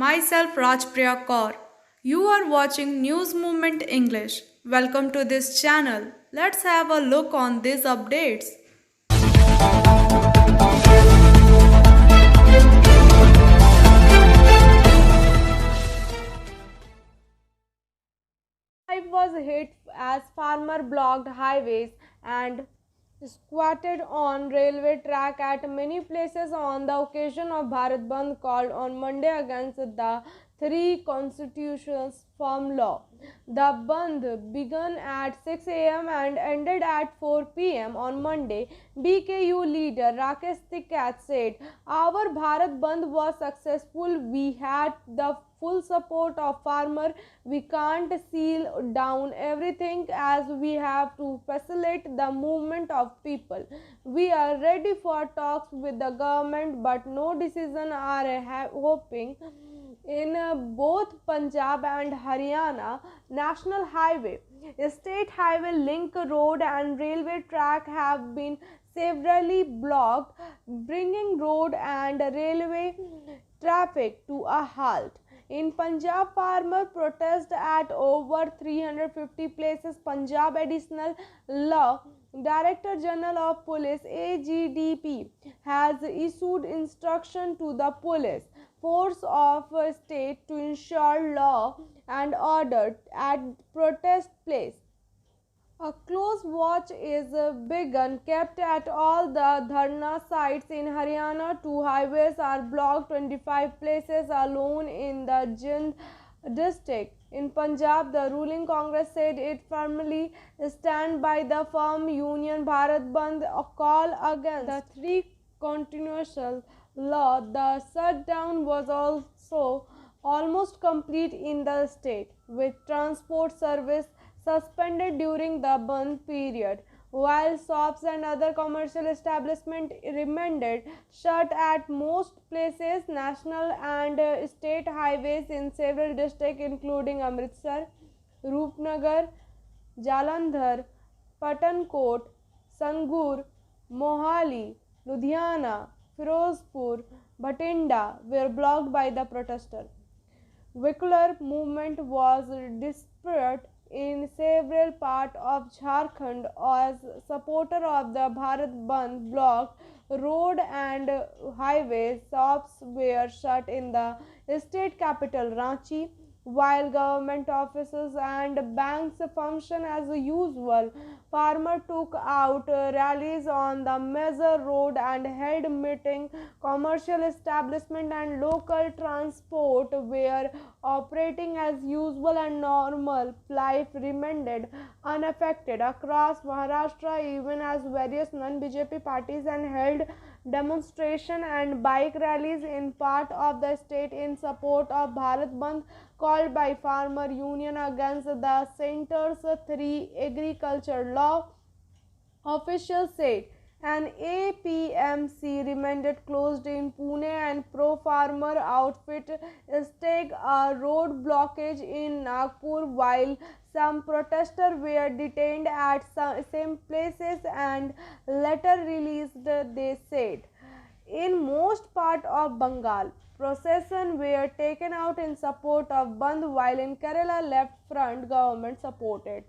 Myself Rajpriya Kaur. You are watching News Movement English. Welcome to this channel. Let's have a look on these updates. Life was hit as farmer blocked highways and squatted on railway track at many places on the occasion of Bharat Bandh called on Monday against the three constitutions from law. The Bandh began at 6 a.m. and ended at 4 p.m. on Monday. BKU leader Rakesh Tikkat said, "Our Bharat Bandh was successful. We had the full support of farmer. We can't seal down everything as we have to facilitate the movement of people. We are ready for talks with the government, but no decision are hoping." In both Punjab and Haryana, national highway, state highway link road and railway track have been severely blocked, bringing road and railway traffic to a halt. In Punjab, farmer protest at over 350 places. Punjab Additional Law Director General of Police (AGDP) has issued instruction to the police force of state to ensure law and order at protest place. A close watch is begun kept at all the dharna sites in Haryana. Two highways are blocked 25 places alone in the Jind district. In Punjab, the ruling Congress said it firmly stand by the firm Union Bharat Bandh call against the three constitutional law. The shutdown was also almost complete in the state, with transport service suspended during the Bandh period, while shops and other commercial establishments remained shut at most places. National and state highways in several districts including Amritsar, Roopnagar, Jalandhar, Patankot, Sangur, Mohali, Ludhiana, Firozpur, Bhatinda were blocked by the protesters. Vehicular movement was dispersed in several parts of Jharkhand as supporters of the Bharat Bandh blocked road and highways. Shops were shut in the state capital Ranchi, while government offices and banks function as usual. Farmers took out rallies on the major road and held meetings. Commercial establishment and local transport were operating as usual and normal life remained unaffected across Maharashtra, even as various non-BJP parties and held demonstration and bike rallies in part of the state in support of Bharat Bandh called by farmer union against the center's three agriculture law. Officials said an APMC remained closed in Pune and pro-farmer outfit staged a road blockage in Nagpur, while some protesters were detained at same places and later released, they said. In most part of Bengal, processions were taken out in support of Bandh, while in Kerala, left front government supported.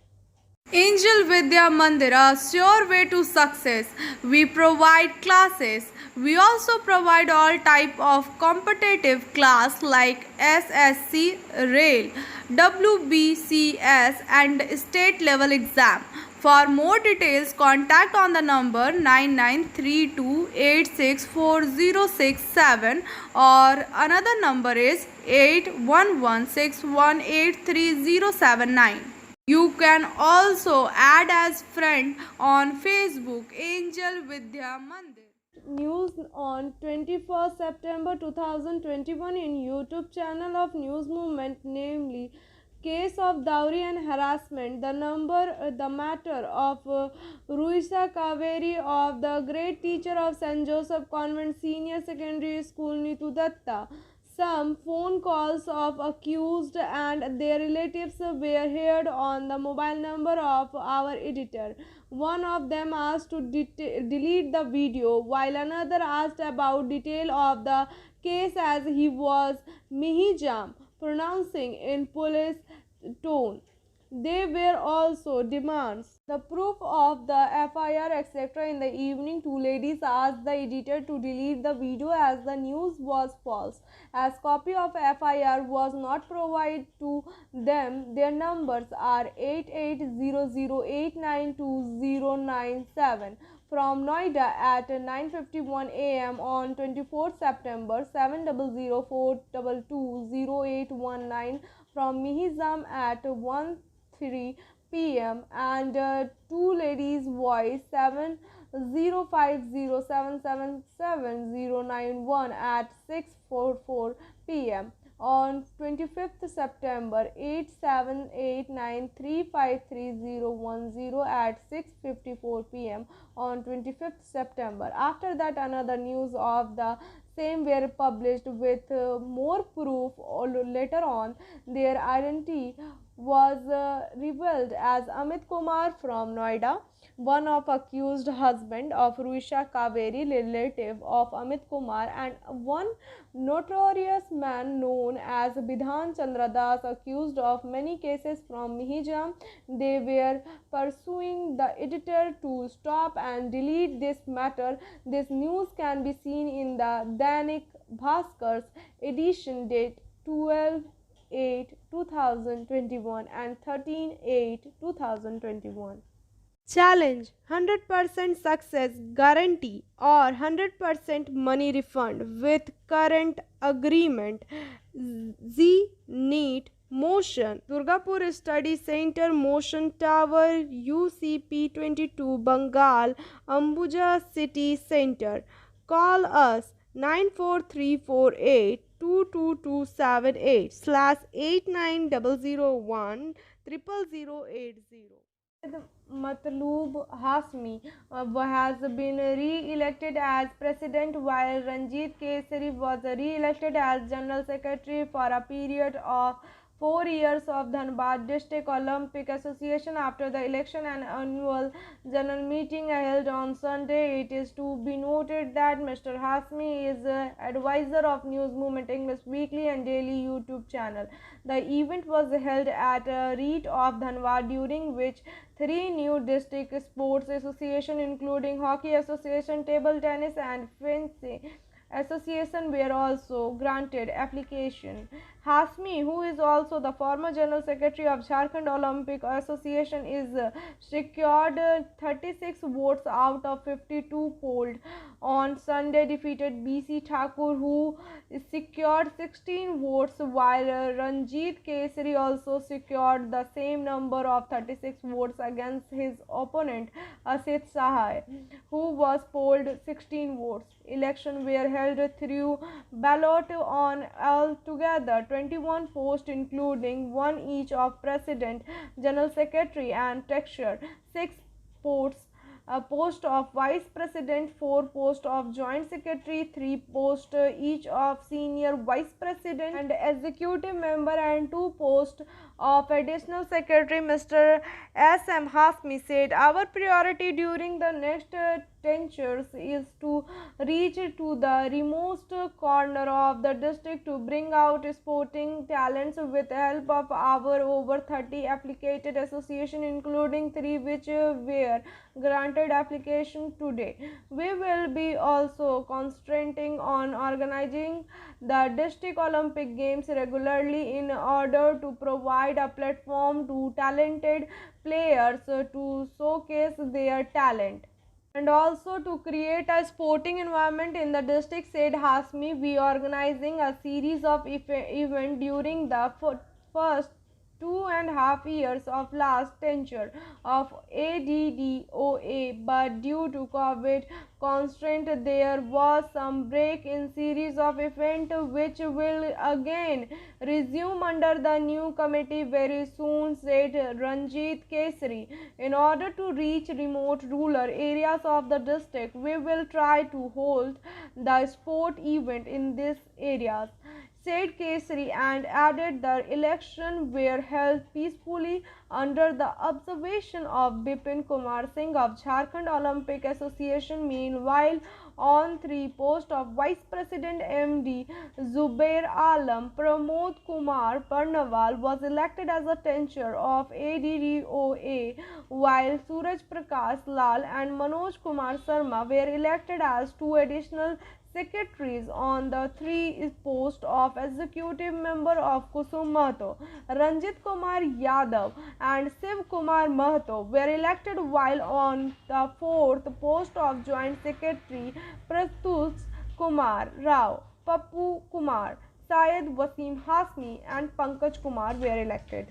Angel Vidya Mandir, a sure way to success. We provide classes. We also provide all type of competitive class like SSC, Rail, WBCS and state level exam. For more details, contact on the number 9932864067 or another number is 8116183079. You can also add as friend on Facebook Angel Vidya Mandir. News on 21st September 2021 in YouTube channel of News Movement, namely case of dowry and harassment. The matter of Ruisa Kaveri of the great teacher of St. Joseph Convent Senior Secondary School Nitu Datta. Some phone calls of accused and their relatives were heard on the mobile number of our editor. One of them asked to delete the video, while another asked about detail of the case as he was Mihijam, pronouncing in police tone. There were also demands. The proof of the FIR, etc. In the evening, two ladies asked the editor to delete the video as the news was false. As copy of FIR was not provided to them, their numbers are 8800892097 from Noida at 9:51 a.m. on 24th September, 7004220819 from Mihizam at 1:03 p.m. and two ladies voice 7050777091 at 6:44 p.m. on 25th September, 8789353010 at 6:54 p.m. on 25th September. After that, another news of the same were published with more proof. Later on, their identity was revealed as Amit Kumar from Noida, one of accused husband of Ruisha Kaveri, relative of Amit Kumar, and one notorious man known as Bidhan Chandra Das, accused of many cases from Mihijam. They were pursuing the editor to stop and delete this matter. This news can be seen in the Dainik Bhaskar's edition date 12/8/2021 and 13/8/2021. Challenge: 100% success guarantee or 100% money refund with current agreement. Z NEET Motion Durgapur Study Center Motion Tower UCP 22 Bengal Ambuja City Center. Call us 94348 22278 /890001 Matloob Hasmi has been re-elected as president, while Ranjit Kesari was re-elected as general secretary for a period of 4 years of Dhanbad District Olympic Association. After the election and annual general meeting held on Sunday, it is to be noted that Mr. Hasmi is advisor of News Movement English Weekly and Daily YouTube channel. The event was held at REIT of Dhanbad, during which 3 new district sports associations, including Hockey Association, Table Tennis and Fencing Association, were also granted application. Hasmi, who is also the former General Secretary of Jharkhand Olympic Association, is secured 36 votes out of 52 polled. On Sunday, defeated BC Thakur, who secured 16 votes, while Ranjit Kesari also secured the same number of 36 votes against his opponent Asit Sahai, who was polled 16 votes. Elections were held through ballot on altogether 21 posts, including one each of President, General Secretary and Treasurer, 6 posts, a post of Vice President, 4 posts of Joint Secretary, 3 posts each of Senior Vice President and Executive Member, and 2 posts of Additional Secretary. Mr. S.M. Hasmi said, "Our priority during the next 10 years is to reach to the remote corner of the district to bring out sporting talents with the help of our over 30 applicated associations, including 3 which were granted application today. We will be also concentrating on organizing the district Olympic Games regularly in order to provide a platform to talented players to showcase their talent and also to create a sporting environment in the district," said Hasmi. "We are organizing a series of events during the first 2.5 years of last tenure of ADDOA, but due to COVID constraint there was some break in series of events, which will again resume under the new committee very soon," said Ranjit Kesari. "In order to reach remote rural areas of the district, we will try to hold the sport event in these areas," stayed Kesari and added the election were held peacefully under the observation of Bipin Kumar Singh of Jharkhand Olympic Association. Meanwhile, on three posts of Vice President MD Zubair Alam, Pramod Kumar Parnawal was elected as a tenure of ADDOA, while Suraj Prakash Lal and Manoj Kumar Sharma were elected as two additional secretaries on the three post of executive member of Kusum Mahato. Ranjit Kumar Yadav and Shiv Kumar Mahato were elected, while on the fourth post of joint secretary Pratyush Kumar Rao, Pappu Kumar, Syed Wasim Hasmi and Pankaj Kumar were elected.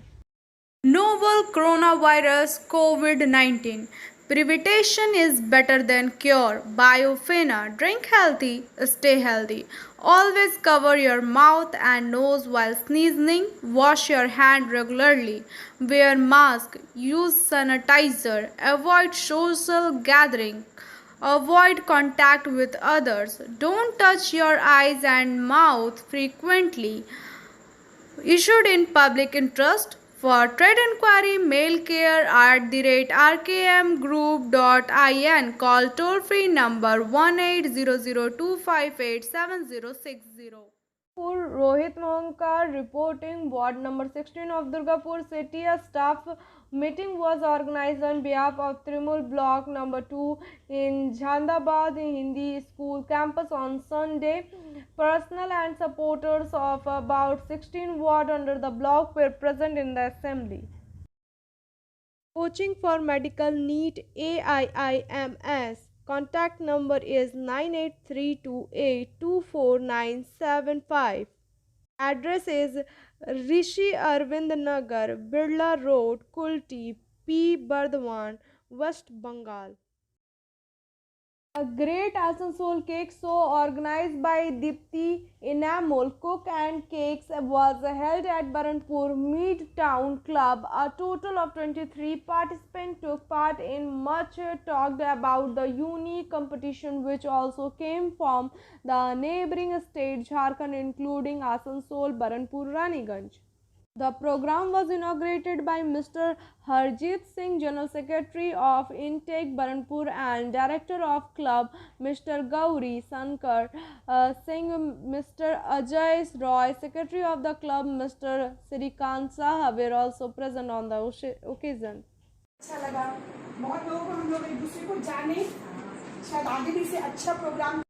Novel coronavirus COVID-19. Prevention is better than cure. Biofina. Drink healthy, stay healthy. Always cover your mouth and nose while sneezing. Wash your hand regularly. Wear mask. Use sanitizer. Avoid social gathering. Avoid contact with others. Don't touch your eyes and mouth frequently. Issued in public interest. For trade inquiry, mail care@rkmgroup.in. Call toll free number 1800258760. Rohit Mohankar reporting Ward number 16 of Durgapur city. A staff meeting was organized on behalf of Trimul block number 2 in Jhandabad Hindi school campus on Sunday. Personnel and supporters of about 16 ward under the block were present in the assembly. Coaching for medical NEET AIIMS. Contact number is 983282495. Address is Rishi Arvind Nagar, Birla Road, Kulti, P. Bardhaman, West Bengal. A great Asansol cake show organized by Dipti Enamol Cook and Cakes was held at Baranpur Midtown Club. A total of 23 participants took part in much talked about the unique competition, which also came from the neighboring state Jharkhand, including Asansol, Baranpur, Raniganj. The program was inaugurated by Mr. Harjeet Singh, General Secretary of Intake Baranpur, and Director of Club Mr. Gauri Sankar Singh, Mr. Ajay Roy, Secretary of the Club Mr. Srikant Saha were also present on the occasion. अच्छा लगा, बहुत लोग हम लोग एक दूसरे को जाने, शायद आगे भी से अच्छा programme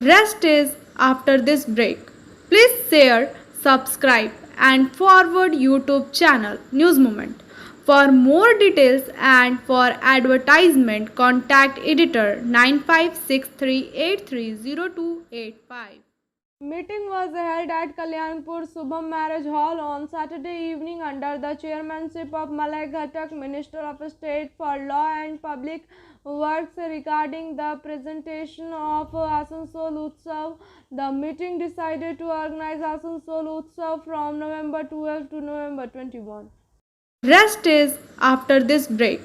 Rest is after this break. Please share, subscribe and forward YouTube channel News Moment. For more details and for advertisement, contact editor 9563830285. Meeting was held at Kalyanpur Subham Marriage Hall on Saturday evening under the chairmanship of Malay Ghatak, Minister of State for Law and Public Works, regarding the presentation of Asansol Utsav. The meeting decided to organize Asansol Utsav from November 12 to November 21. Rest is after this break.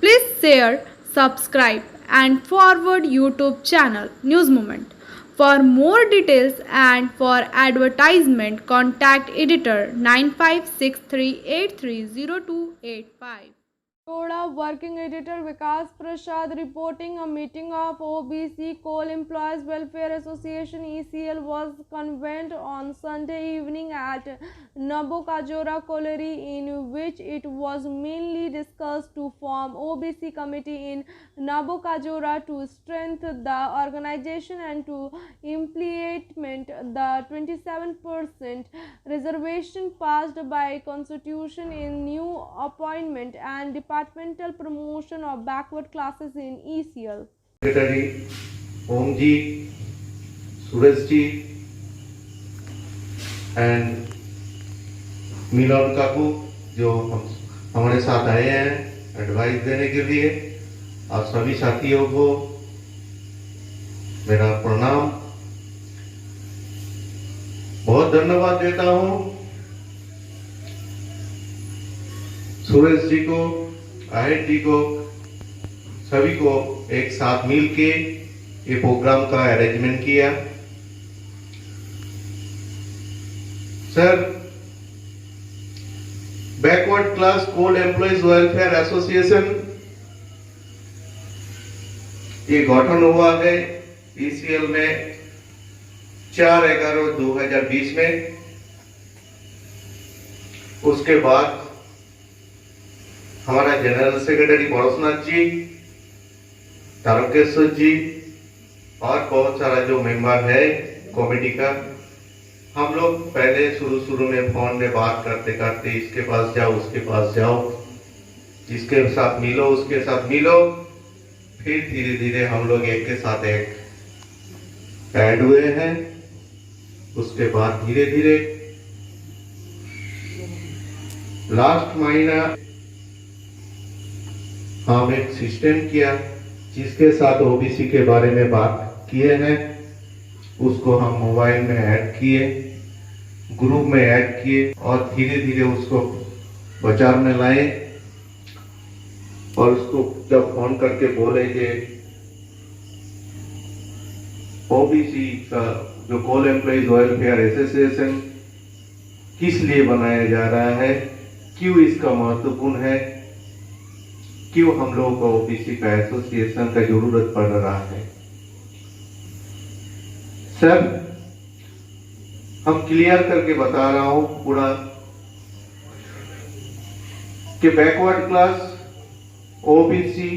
Please share, subscribe and forward YouTube channel News Moment. For more details and for advertisement, contact editor 9563830285. Toda Working Editor Vikas Prasad reporting a meeting of OBC Coal Employees Welfare Association ECL was convened on Sunday evening at Nabokajora Colliery, in which it was mainly discussed to form OBC committee in Nabokajora to strengthen the organization and to implement the 27% reservation passed by constitution in new appointment and departmental promotion of backward classes in ECL. Secretary Omji Suraj ji and Milan काकू जो हमारे साथ आए हैं advice देने के लिए, और सभी साथियों को मेरा प्रणाम। बहुत धन्यवाद देता हूं सूरज जी को, आहेट जी को, सभी को एक साथ मिलके ये प्रोग्राम का अरेंजमेंट किया। सर, बैकवर्ड क्लास कोल एम्प्लॉइज वेलफेयर एसोसिएशन ये गठन हुआ है ईसीएल में 4/11/2020 में। उसके बाद हमारा जनरल सेक्रेटरी पड़ोसनाथ जी, तारकेश्वर जी और बहुत सारा जो मेंबर है कमेटी का, हम लोग पहले शुरू में फोन में बात करते करते इसके पास जाओ, उसके पास जाओ, इसके साथ मिलो, उसके साथ मिलो, फिर धीरे धीरे हम लोग एक के साथ एक ऐड हुए हैं। उसके बाद धीरे धीरे लास्ट महीना हम एक सिस्टम किया जिसके साथ ओबीसी के बारे में बात किए हैं, उसको हम मोबाइल में ऐड किए, ग्रुप में ऐड किए और धीरे धीरे उसको बाजार में लाए। और उसको जब फोन करके बोले कि ओबीसी का जो कोल एम्प्लॉइज वेलफेयर एसोसिएशन किस लिए बनाया जा रहा है, क्यों इसका महत्वपूर्ण है, क्यों हम लोगों को ओबीसी का एसोसिएशन का जरूरत पड़ रहा है। सर, हम क्लियर करके बता रहा हूं पूरा कि बैकवर्ड क्लास ओबीसी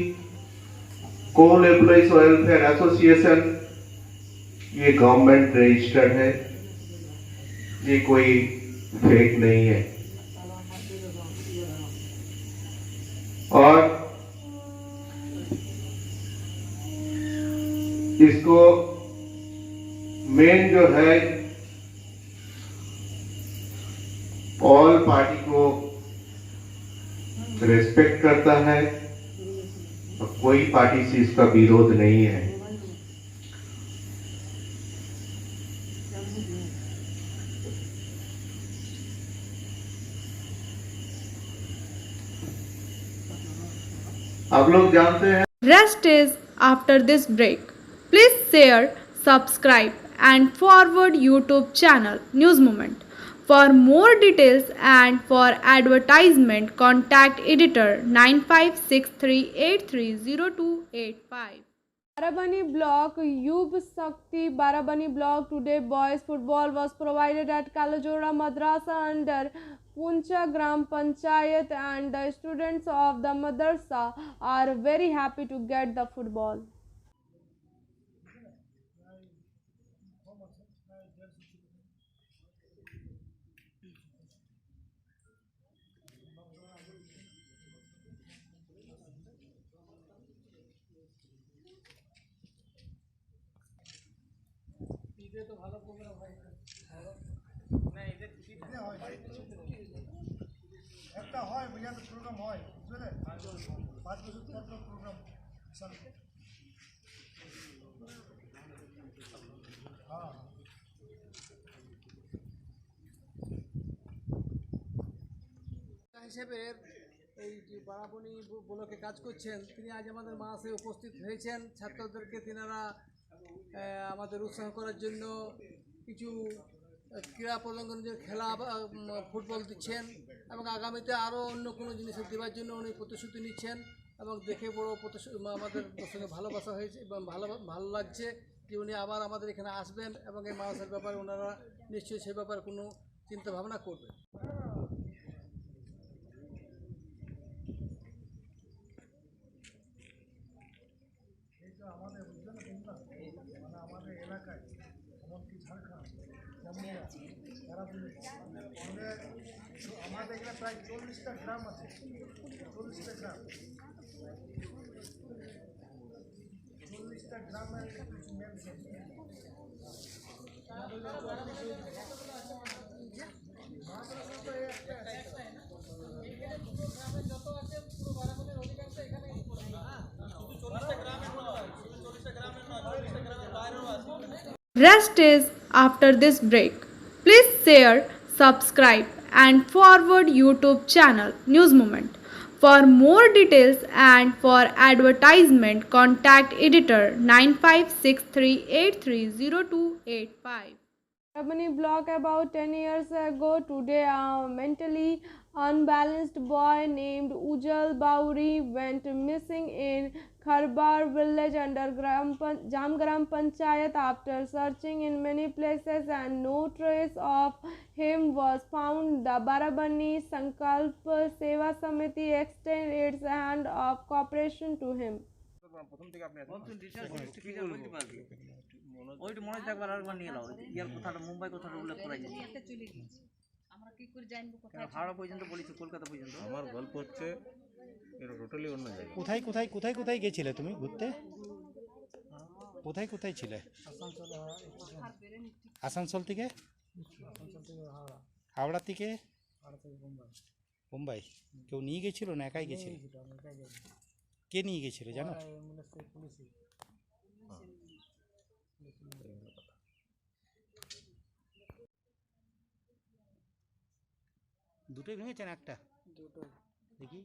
कोल एम्प्लॉइज वेलफेयर एसोसिएशन ये गवर्नमेंट रजिस्टर्ड है, ये कोई फेक नहीं है। और इसको मेन जो है ऑल पार्टी को रेस्पेक्ट करता है और कोई पार्टी से इसका विरोध नहीं है। आप लोग जानते हैं। Rest is after this break. Please share, subscribe and forward YouTube channel News Moment. For more details and for advertisement, contact editor 9563830285. Barabani block Yub Sakti Barabani block today boys football was provided at Kalajora Madrasa under Puncha Gram Panchayat, and the students of the madrasa are very happy to get the football. একটা হয় ভैया তো programme হয় বুঝলে 5 বছর পর পর programme সব হ্যাঁ হিসেবে এই যে বারাবণী ব্লকে কাজ করছেন, তিনি আজ আমাদের মাসে উপস্থিত হয়েছেন। ছাত্রদেরকে তিনারা আমাদের উৎসাহ করার জন্য কিছু ক্রীড়া প্রদর্শনের খেলা ফুটবল দিচ্ছেন এবং আগামীতে আরও অন্য কোনো জিনিস দেওয়ার জন্য উনি প্রতিশ্রুতি নিচ্ছেন এবং দেখে বড় আমাদের সঙ্গে ভালোবাসা হয়েছে এবং ভালো লাগছে যে উনি আবার আমাদের এখানে আসবেন এবং এই মানুষের ব্যাপারে ওনারা নিশ্চয়ই সে ব্যাপারে কোনো চিন্তা ভাবনা করবেন। আমাদের বুঝলেন মানে আমাদের এলাকায় এমনকি ঝাড়খণ্ড জামুয়া তারা আমাদের এখানে প্রায় 40টা গ্রাম আছে, 40টা গ্রাম 40টা গ্রামের কিছু main Rest is after this break. Please share, subscribe and forward YouTube channel News Moment. For more details and for advertisement contact editor 9563830285. Company blog about 10 years ago. Today, a mentally unbalanced boy named Ujjal Bauri went missing in Kharbar village under Jamgram Panchayat. After searching in many places and no trace of him was found, the Barabani Sankalp Seva Samiti extended its hand of cooperation to him. ওইটা মনে থাকবার আরেকবার নিয়ে নাও ইয়ার কথাটা মুম্বাই কথাটা উল্লেখ করা যায় হাওড়া পর্যন্ত বলেছি কলকাতা পর্যন্ত আমার গল্প হচ্ছে এটা টোটালি অন্য জায়গা। কোথায় গেছিলে তুমি ঘুরতে? কোথায় ছিলে? আসানসোল থেকে হাওড়া থেকে মুম্বাই। কেউ নিয়ে গেছিল না একাই গেছিল? কে নিয়ে গেছিল জানো? দুটোই ভেঙেছেন একটা? দুটো দেখি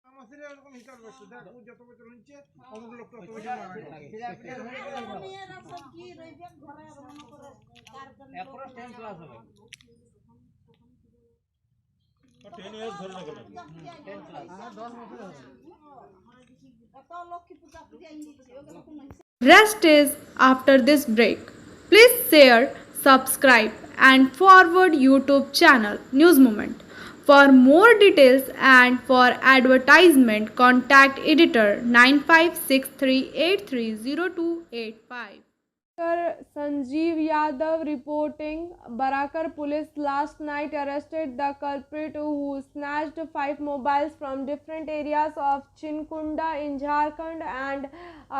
আমাদের এরকম হিসাব করছে দেখ ও যত বছর হচ্ছে অমুক লোক তত বছর মারা গেছে এরপরে 10 ক্লাস হবে 10 ইয়ার্স ধরে রাখো 10 ক্লাস 10 বছর হবে Rest is after this break. Please share, subscribe and forward YouTube channel News Moment. For more details and for advertisement contact editor 9563830285. Sanjeev Yadav reporting Barakar police last night arrested the culprit who snatched 5 mobiles from different areas of Chinkunda in Jharkhand and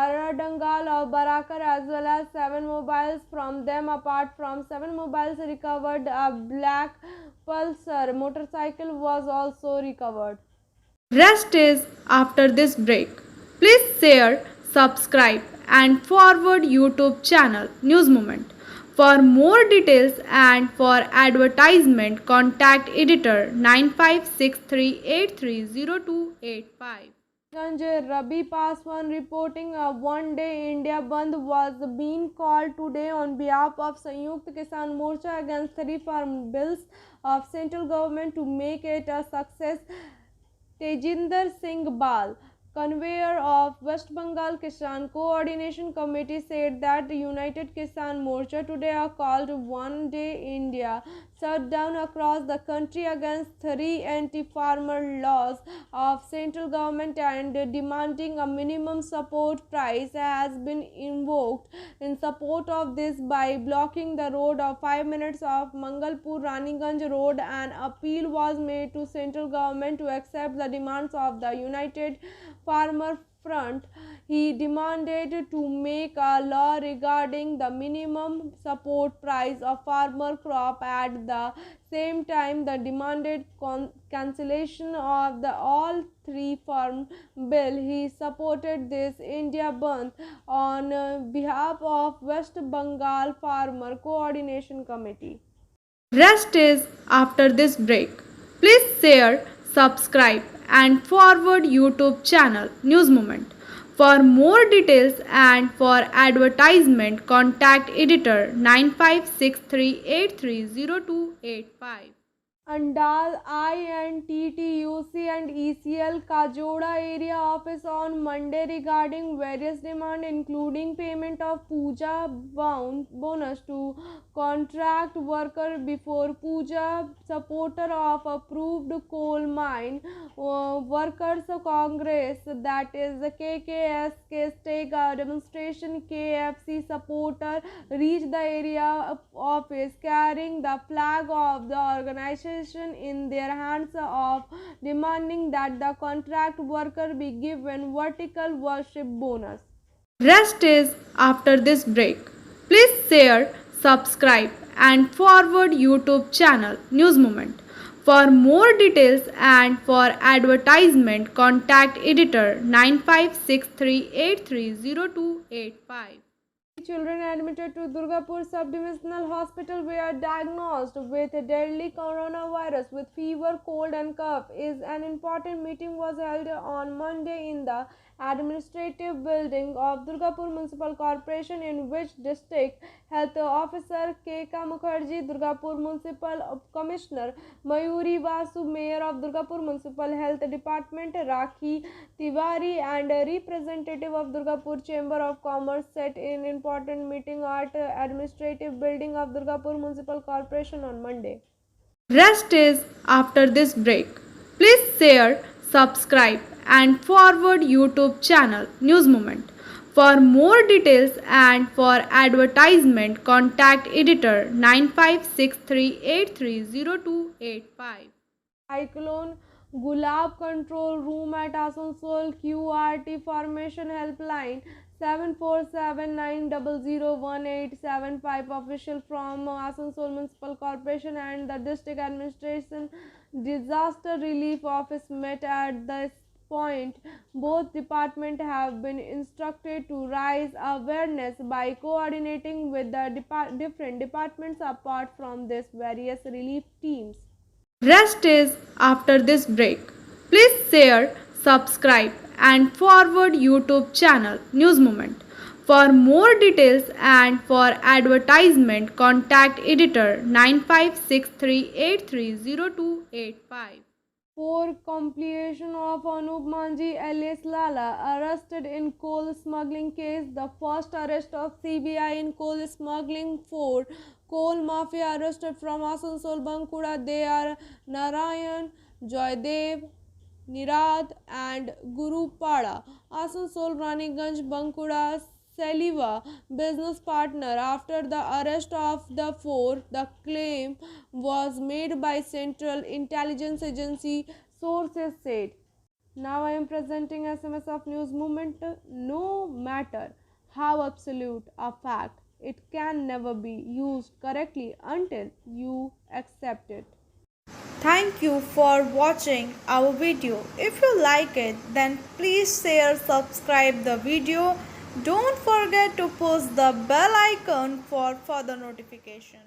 Aradangal of Barakar as well as 7 mobiles from them. Apart from 7 mobiles recovered, a black Pulsar motorcycle was also recovered. Rest is after this break. Please share, subscribe and forward YouTube channel News Moment. For more details and for advertisement contact editor 9563830285. Rabi Paswan reporting a one-day India Bandh was being called today on behalf of Sanyukt Kisan Morcha against 3 farm bills of central government to make it a success. Tejinder Singh Bal, convener of West Bengal Kisan Coordination Committee, said that the United Kisan Morcha today are called One Day India shutdown across the country against 3 anti-farmer laws of central government and demanding a minimum support price has been invoked. In support of this, by blocking the road of 5 minutes of Mangalpur Raniganj road, an appeal was made to central government to accept the demands of the United Farmer Front. He demanded to make a law regarding the minimum support price of farmer crop. At the same time, the demanded cancellation of the all 3 farm bill. He supported this India Bandh on behalf of West Bengal Farmer Coordination Committee. Rest is after this break. Please share, subscribe and forward YouTube channel News Moment. For more details and for advertisement contact editor 9563830285. Andal INTTUC and ECL Kajoda area office on Monday regarding various demands including payment of Puja bonus to contract worker before Puja, supporter of approved coal mine Workers Congress, that is the KKSK State Demonstration KFC supporter reached the area office carrying the flag of the organization in their hands of demanding that the contract worker be given vertical worship bonus. Rest is after this break. Please share, subscribe and forward YouTube channel News Moment. For more details and for advertisement, contact editor 9563830285. Children admitted to Durgapur Subdivisional Hospital were diagnosed with deadly coronavirus with fever, cold and cough. An important meeting was held on Monday in the administrative building of Durgapur Municipal Corporation, in which District Health Officer K.K. Mukherjee, Durgapur Municipal Commissioner Mayuri Vasu, Mayor of Durgapur Municipal Health Department Rakhi Tiwari and a representative of Durgapur Chamber of Commerce sat in important meeting at administrative building of Durgapur Municipal Corporation on Monday. Rest is after this break. Please share, subscribe and forward YouTube channel News Moment. For more details and for advertisement, contact editor 9563830285. Cyclone Gulab Control Room at Asansol QRT Formation Helpline 7479001875. Official from Asansol Municipal Corporation and the District Administration Disaster Relief Office met at this point. Both departments have been instructed to raise awareness by coordinating with the different departments apart from this various relief teams. Rest is after this break. Please share, subscribe and forward YouTube channel News Moment. For more details and for advertisement, contact editor 9563830285. For completion of Anup Manji alias Lala arrested in coal smuggling case, the first arrest of CBI in coal smuggling for coal mafia arrested from Asansol Bankura. They are Narayan, Joydev, Nirad and Guru Pada. Asansol Raniganj Bankura Saliva business partner. After the arrest of the four, the claim was made by Central Intelligence Agency, sources said. Now I am presenting SMS of News Movement. No matter how absolute a fact, it can never be used correctly until you accept it. Thank you for watching our video. If you like it, then please share, subscribe the video. Don't forget to push the bell icon for further notification.